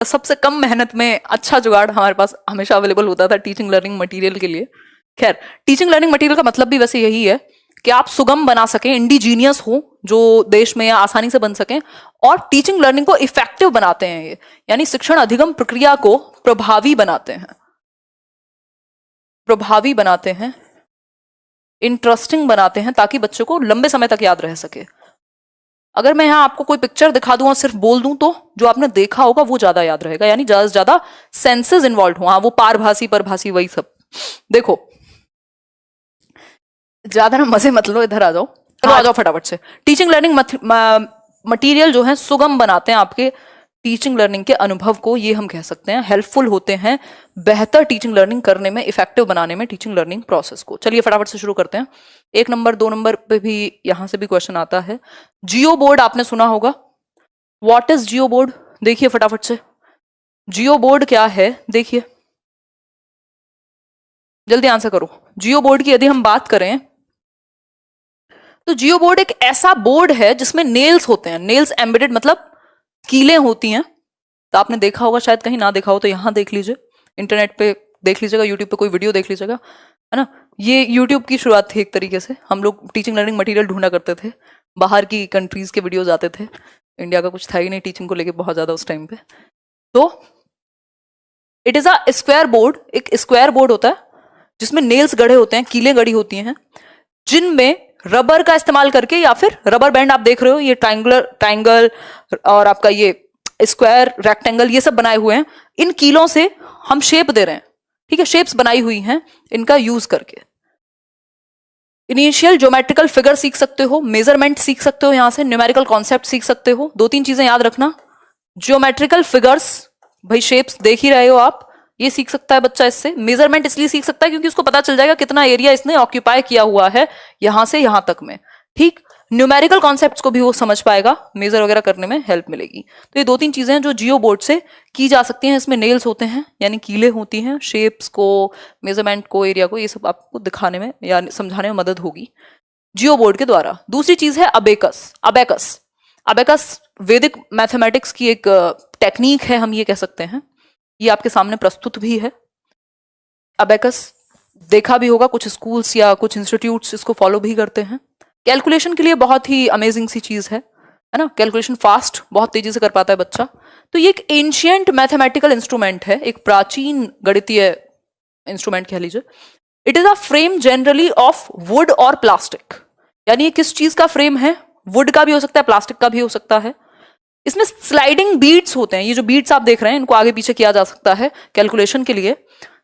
सबसे कम मेहनत में अच्छा जुगाड़ हमारे पास हमेशा अवेलेबल होता था टीचिंग लर्निंग मटेरियल के लिए। खैर, टीचिंग लर्निंग मटेरियल का मतलब भी वैसे यही है कि आप सुगम बना सकें, इंडिजीनियस हो जो देश में या आसानी से बन सकें, और टीचिंग लर्निंग को इफेक्टिव बनाते हैं ये, यानी शिक्षण अधिगम प्रक्रिया को प्रभावी बनाते हैं, इंटरेस्टिंग बनाते हैं, ताकि बच्चों को लंबे समय तक याद रह सके। अगर मैं यहां आपको कोई पिक्चर दिखा दूं और सिर्फ बोल दूं तो जो आपने देखा होगा वो ज्यादा याद रहेगा, यानी ज्यादा से ज्यादा सेंसेस इन्वॉल्व हो। हाँ, वो पारभासी परभासी वही सब। देखो, ज्यादा ना मजे मत लो, इधर आ जाओ, चलो आ जाओ फटाफट से। टीचिंग लर्निंग मटेरियल जो है सुगम बनाते हैं आपके टीचिंग लर्निंग के अनुभव को, ये हम कह सकते हैं, हेल्पफुल होते हैं बेहतर टीचिंग लर्निंग करने में, इफेक्टिव बनाने में टीचिंग लर्निंग प्रोसेस को। चलिए फटाफट से शुरू करते हैं। 1 नंबर 2 नंबर पे भी यहां से भी क्वेश्चन आता है। जियो बोर्ड आपने सुना होगा। What is Jio board? देखिए फटाफट से, जियो बोर्ड क्या है देखिए, जल्दी आंसर करो। जियो बोर्ड की यदि हम बात करें तो जियो बोर्ड एक ऐसा बोर्ड है जिसमें नेल्स होते हैं, नेल्स एम्बेडेड मतलब कीलें होती हैं। तो आपने देखा होगा, शायद कहीं ना देखा हो तो यहां देख लीजिए, इंटरनेट पे देख लीजिएगा, यूट्यूब पे कोई वीडियो देख लीजिएगा, है ना। ये यूट्यूब की शुरुआत थी एक तरीके से। हम लोग टीचिंग लर्निंग मटेरियल ढूंढा करते थे, बाहर की कंट्रीज के वीडियोज आते थे, इंडिया का कुछ था ही नहीं टीचिंग को लेके बहुत ज्यादा उस टाइम पे। तो it is a square board, एक स्क्वायर बोर्ड होता है जिसमें नेल्स गढ़े होते हैं, कीलें गढ़ी होती हैं, जिनमें रबर का इस्तेमाल करके, या फिर रबर बैंड आप देख रहे हो, ये ट्राइंगल और आपका ये स्क्वायर, रेक्टेंगल, ये सब बनाए हुए हैं। इन कीलों से हम शेप दे रहे हैं, ठीक है, शेप्स बनाई हुई हैं इनका यूज करके। इनिशियल ज्योमेट्रिकल फिगर सीख सकते हो, मेजरमेंट सीख सकते हो, यहां से न्यूमेरिकल कॉन्सेप्ट सीख सकते हो। 2-3 चीजें याद रखना, ज्योमेट्रिकल फिगर्स, भाई शेप्स देख ही रहे हो आप, ये सीख सकता है बच्चा इससे। मेजरमेंट इसलिए सीख सकता है क्योंकि उसको पता चल जाएगा कितना एरिया इसने ऑक्यूपाई किया हुआ है यहां से यहां तक में, ठीक। न्यूमेरिकल कॉन्सेप्ट्स को भी वो समझ पाएगा, मेजर वगैरह करने में हेल्प मिलेगी। तो ये 2-3 चीजें हैं जो जियो बोर्ड से की जा सकती हैं। इसमें नेल्स होते हैं यानी कीले होती हैं, शेप्स को, मेजरमेंट को, एरिया को, ये सब आपको दिखाने में या समझाने में मदद होगी जियो बोर्ड के द्वारा। दूसरी चीज है अबेकस। अबेकस वैदिक मैथमेटिक्स की एक टेक्निक है, हम ये कह सकते हैं। ये आपके सामने प्रस्तुत भी है। अबेकस देखा भी होगा, कुछ स्कूल्स या कुछ इंस्टीट्यूट्स इसको फॉलो भी करते हैं। कैलकुलेशन के लिए बहुत ही अमेजिंग सी चीज है ना। कैलकुलेशन फास्ट, बहुत तेजी से कर पाता है बच्चा। तो ये एक एंशियंट मैथमेटिकल इंस्ट्रूमेंट है, एक प्राचीन गणितीय इंस्ट्रूमेंट कह लीजिए। It is a frame generally of would और प्लास्टिक, यानी ये किस चीज का फ्रेम है? वुड का भी हो सकता है, प्लास्टिक का भी हो सकता है। इसमें स्लाइडिंग बीट्स होते हैं, ये जो बीट्स आप देख रहे हैं इनको आगे पीछे किया जा सकता है कैलकुलेशन के लिए।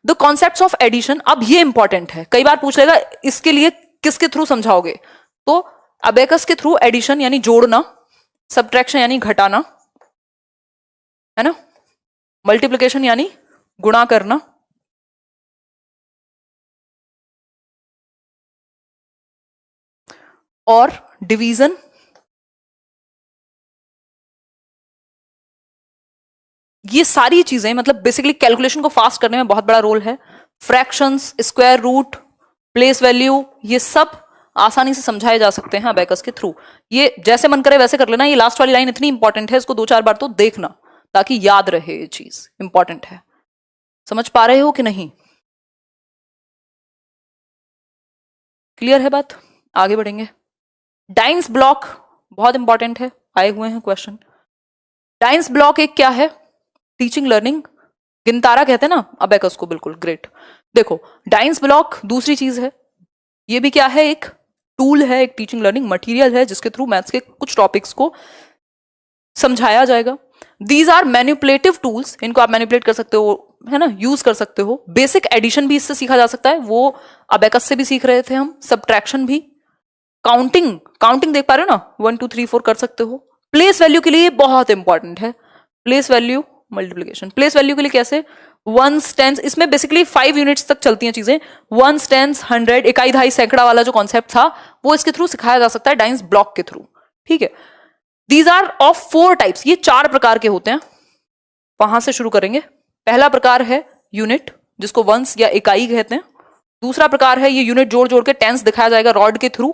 द कॉन्सेप्ट्स ऑफ एडिशन, अब ये इंपॉर्टेंट है, कई बार पूछ लेगा इसके लिए किसके थ्रू समझाओगे, तो अबेकस के थ्रू एडिशन यानी जोड़ना, सब्ट्रैक्शन यानी घटाना, है ना, मल्टीप्लिकेशन यानी गुणा करना, और डिवीजन, ये सारी चीजें मतलब बेसिकली कैलकुलेशन को फास्ट करने में बहुत बड़ा रोल है। Fractions, square root, place value, ये सब आसानी से समझाए जा सकते हैं अबेकस के थ्रू। ये जैसे मन करे वैसे कर लेना। ये लास्ट वाली लाइन इतनी इंपॉर्टेंट है, इसको 2-4 बार तो देखना ताकि याद रहे, ये चीज इंपॉर्टेंट है। समझ पा रहे हो कि नहीं? क्लियर है बात? आगे बढ़ेंगे। डाइंस ब्लॉक बहुत इंपॉर्टेंट है, आए हुए हैं क्वेश्चन। डाइंस ब्लॉक एक क्या है? टीचिंग लर्निंग गिनतारा कहते हैं ना अबेकस को, बिल्कुल ग्रेट। देखो, डाइंस ब्लॉक दूसरी चीज है, ये भी क्या है? एक टूल है, एक टीचिंग लर्निंग मटेरियल है जिसके थ्रू मैथ्स के कुछ टॉपिक्स को समझाया जाएगा। दीज आर मैनिपुलेटिव टूल्स, इनको आप मैनिपुलेट कर सकते हो, है ना, यूज कर सकते हो। बेसिक एडिशन भी इससे सीखा जा सकता है, वो अबेकस से भी सीख रहे थे हम। सब्ट्रैक्शन भी, काउंटिंग देख पा रहे हो ना, 1 2 3 4 कर सकते हो। प्लेस वैल्यू के लिए बहुत इंपॉर्टेंट है, place value multiplication. Place value के लिए कैसे? 1s, 10s, इसमें बेसिकली 5 यूनिट्स तक चलती हैं चीजें। 1s, 10s, 100, इकाई दहाई सैकड़ा वाला जो कॉन्सेप्ट था वो इसके थ्रू सिखाया जा सकता है, डाइंस ब्लॉक के थ्रू, ठीक है। दीज आर ऑफ 4 टाइप्स, ये 4 प्रकार के होते हैं। वहां से शुरू करेंगे। पहला प्रकार है यूनिट, जिसको वंस या इकाई कहते हैं। दूसरा प्रकार है ये यूनिट जोड़ जोड़ के टेंस दिखाया जाएगा रॉड के थ्रू,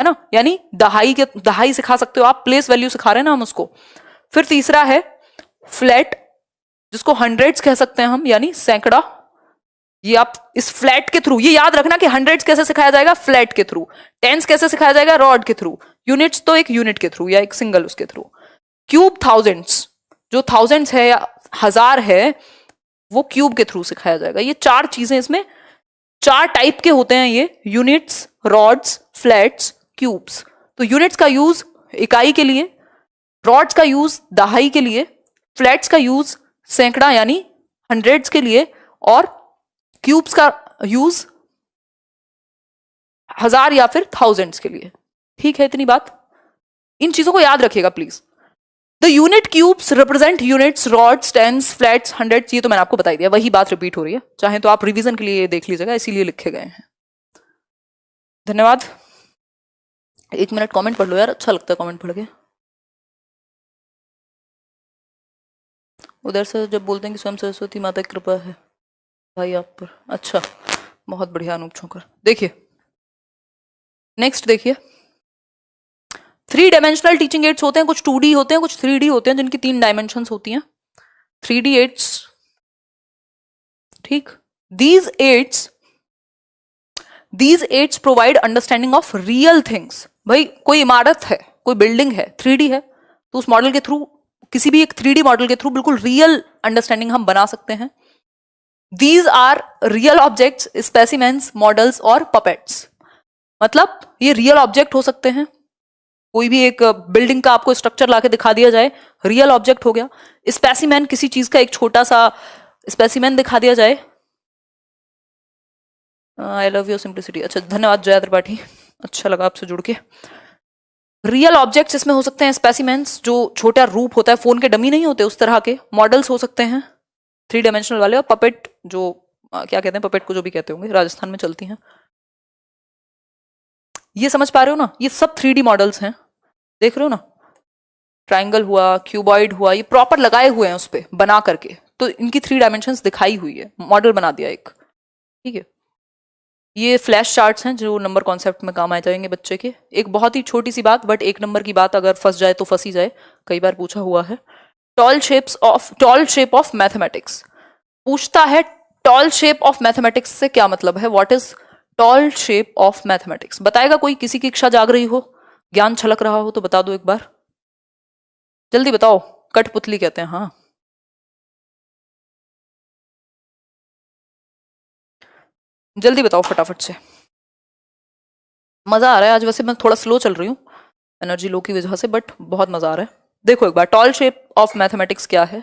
है ना, यानी दहाई सिखा सकते हो आप, प्लेस वैल्यू सिखा रहे हैं ना हम उसको। फिर तीसरा है फ्लैट, जिसको हंड्रेड्स कह सकते हैं हम, यानी सैकड़ा। ये आप इस फ्लैट के थ्रू, ये याद रखना कि हंड्रेड्स कैसे सिखाया जाएगा, फ्लैट के थ्रू। टेंस कैसे सिखाया जाएगा, रॉड के थ्रू। यूनिट्स तो एक यूनिट के थ्रू या एक सिंगल उसके थ्रू। क्यूब थाउजेंड्स, जो थाउजेंड्स है या हजार है, वो क्यूब के थ्रू सिखाया जाएगा। ये चार चीजें इसमें, चार टाइप के होते हैं ये, यूनिट्स, रॉड्स, फ्लैट्स, क्यूब्स। तो यूनिट्स का यूज इकाई के लिए, रॉड्स का यूज दहाई के लिए, फ्लैट्स का यूज सैकड़ा यानी हंड्रेड्स के लिए, और क्यूब्स का यूज हजार या फिर थाउजेंड्स के लिए। ठीक है, इतनी बात। इन चीजों को याद रखिएगा please. The unit cubes represent units, rods, tens, flats, hundreds. ये तो मैंने आपको बता दिया, वही बात रिपीट हो रही है, चाहे तो आप रिवीजन के लिए देख लीजिएगा, इसीलिए लिखे गए हैं। धन्यवाद। 1 मिनट कमेंट पढ़ लो यार, अच्छा लगता है कमेंट पढ़ के। उधर से जब बोलते हैं कि स्वयं सरस्वती माता की कृपा है भाई आप पर। अच्छा, बहुत बढ़िया अनूप छोकर। देखिए नेक्स्ट, देखिए 3 डायमेंशनल टीचिंग एड्स होते हैं, कुछ 2D होते हैं, कुछ 3D होते हैं, जिनकी 3 डायमेंशंस होती हैं। 3D एड्स, ठीक। these aids provide understanding of real things. भाई कोई इमारत है, कोई बिल्डिंग है, 3D है, तो उस मॉडल के थ्रू, किसी भी एक 3D मॉडल के थ्रू बिल्कुल रियल अंडरस्टैंडिंग हम बना सकते हैं। These are real objects, specimens, models और puppets। मतलब ये रियल ऑब्जेक्ट हो सकते हैं, कोई भी एक बिल्डिंग का आपको स्ट्रक्चर लाके दिखा दिया जाए, रियल ऑब्जेक्ट हो गया। स्पेसिमेन, किसी चीज का एक छोटा सा स्पेसिमेन दिखा दिया जाए। I love your simplicity. अच्छा, धन्यवाद जया त्रिपाठी, अच्छा लगा आपसे जुड़ के। रियल ऑब्जेक्ट्स इसमें हो सकते हैं, स्पेसिमेंस जो छोटा रूप होता है, फोन के डमी नहीं होते उस तरह के, मॉडल्स हो सकते हैं 3 डायमेंशनल वाले, और पपेट, जो क्या कहते हैं, पपेट को जो भी कहते होंगे, राजस्थान में चलती हैं। ये समझ पा रहे हो ना, ये सब 3D मॉडल्स हैं, देख रहे हो ना। ट्राइंगल हुआ, क्यूबॉइड हुआ, ये प्रॉपर लगाए हुए हैं उस पे बना करके, तो इनकी 3 डायमेंशंस दिखाई हुई है, मॉडल बना दिया एक। ठीक है, ये फ्लैश चार्ट्स हैं जो नंबर कॉन्सेप्ट में काम आ जाएंगे बच्चे के। एक बहुत ही छोटी सी बात, बट 1 नंबर की बात अगर फंस जाए तो फंस ही जाए, कई बार पूछा हुआ है। टॉल शेप ऑफ मैथमेटिक्स पूछता है। टॉल शेप ऑफ मैथमेटिक्स से क्या मतलब है, what is tall shape of mathematics? बताएगा कोई? किसी की इच्छा जाग रही हो, ज्ञान छलक रहा हो तो बता दो एक बार, जल्दी बताओ। कठपुतली कहते हैं, हाँ। जल्दी बताओ फटाफट से, मजा आ रहा है आज। वैसे मैं थोड़ा स्लो चल रही हूँ एनर्जी लो की वजह से, बट बहुत मजा आ रहा है। देखो एक बार, टॉल शेप ऑफ मैथमेटिक्स क्या है,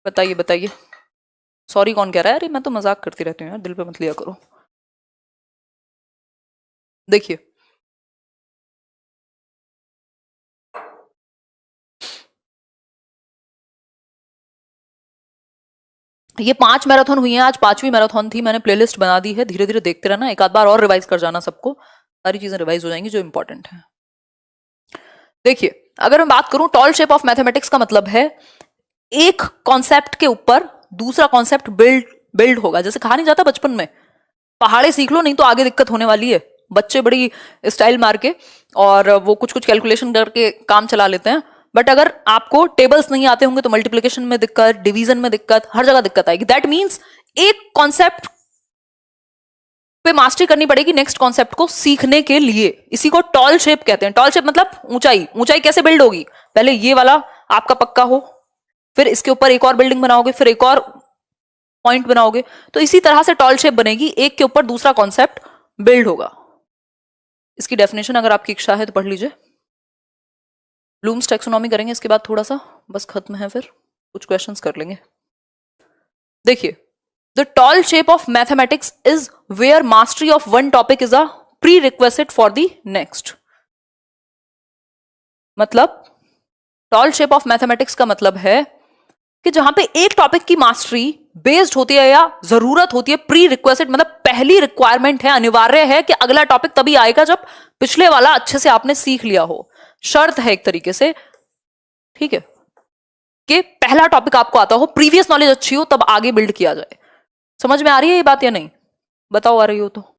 बताइए बताइए। सॉरी कौन कह रहा है? अरे मैं तो मजाक करती रहती हूँ यार, दिल पे मत लिया करो। देखिए ये 5 मैराथन हुई है आज, 5वीं मैराथन थी, मैंने प्लेलिस्ट बना दी है, धीरे धीरे देखते रहना, एक आध बार और रिवाइज कर जाना सबको, सारी चीजें रिवाइज हो जाएंगी जो इंपॉर्टेंट है। देखिए अगर मैं बात करूं, टॉल शेप ऑफ मैथमेटिक्स का मतलब है एक कॉन्सेप्ट के ऊपर दूसरा कॉन्सेप्ट बिल्ड होगा। जैसे कहा नहीं जाता बचपन में, पहाड़े सीख लो नहीं तो आगे दिक्कत होने वाली है। बच्चे बड़ी स्टाइल मार के और वो कुछ कुछ कैलकुलेशन करके काम चला लेते हैं, बट अगर आपको टेबल्स नहीं आते होंगे तो मल्टीप्लिकेशन में दिक्कत, डिवीजन में दिक्कत, हर जगह दिक्कत आएगी। दैट मीन्स एक कॉन्सेप्ट पे मास्टरी करनी पड़ेगी नेक्स्ट कॉन्सेप्ट को सीखने के लिए। इसी को टॉल शेप कहते हैं। टॉल शेप मतलब ऊंचाई। ऊंचाई कैसे बिल्ड होगी? पहले ये वाला आपका पक्का हो, फिर इसके ऊपर एक और बिल्डिंग बनाओगे, फिर एक और पॉइंट बनाओगे, तो इसी तरह से टॉल शेप बनेगी, एक के ऊपर दूसरा कॉन्सेप्ट बिल्ड होगा। इसकी डेफिनेशन अगर आपकी इच्छा है तो पढ़ लीजिए। ब्लूम्स टैक्सोनॉमी करेंगे इसके बाद थोड़ा सा, बस खत्म है, फिर कुछ क्वेश्चंस कर लेंगे। देखिए, the tall shape of mathematics is where mastery of one topic is a prerequisite for the next. मतलब टॉल शेप ऑफ मैथमेटिक्स का मतलब है कि जहां पे एक टॉपिक की मास्टरी बेस्ड होती है या जरूरत होती है, प्री रिक्वेस्ट मतलब पहली रिक्वायरमेंट है, अनिवार्य है कि अगला टॉपिक तभी आएगा जब पिछले वाला अच्छे से आपने सीख लिया हो। शर्त है एक तरीके से, ठीक है, कि पहला टॉपिक आपको आता हो, प्रीवियस नॉलेज अच्छी हो, तब आगे बिल्ड किया जाए। समझ में आ रही है ये बात या नहीं? बताओ आ रही हो तो।